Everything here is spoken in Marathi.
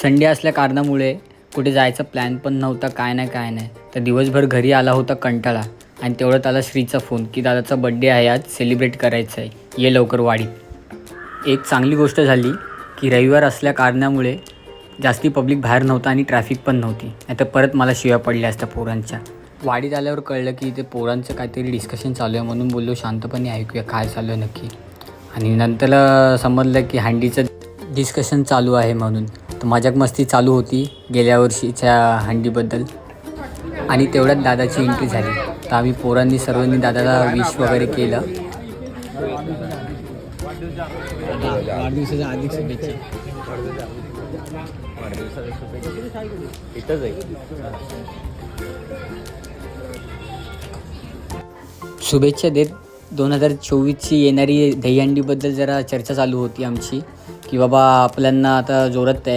संडे असल्या कारणामुळे कुठे जायचा प्लॅन पण नव्हता, काय नाही. तर दिवसभर घरी आला होता कंटाळा आणि तेवढ्यात आला श्रीचा फोन की दादाचा बड्डे आहे, आज सेलिब्रेट करायचं आहे, ये लवकर वाडीत. एक चांगली गोष्ट झाली की रविवार असल्या कारणामुळे जास्ती पब्लिक बाहेर नव्हता आणि ट्रॅफिक पण नव्हती, नाही तर परत मला शिव्या पडल्या असत्या पोरांच्या. वाडीत आल्यावर कळलं की इथे पोरांचं काहीतरी डिस्कशन चालू आहे, म्हणून बोललो शांतपणे ऐकूया काय चालू आहे नक्की. आणि नंतर समजलं की हंडीचं डिस्कशन चालू आहे म्हणून. तर मजाक मस्ती चालू होती गेल्या वर्षीच्या हंडीबद्दल. आणि तेवढ्यात दादाची एंट्री झाली. तर आम्ही पोरांनी सर्वांनी दादाला विश वगैरे केलं. वाढदिवसाच्या हार्दिक शुभेच्छा. इथंच आहे. शुभेच्छा देत 2024ची येणारी दहीहंडीबद्दल जरा चर्चा चालू होती आमची की बाबा आपल्यांना आता जोरात तयारी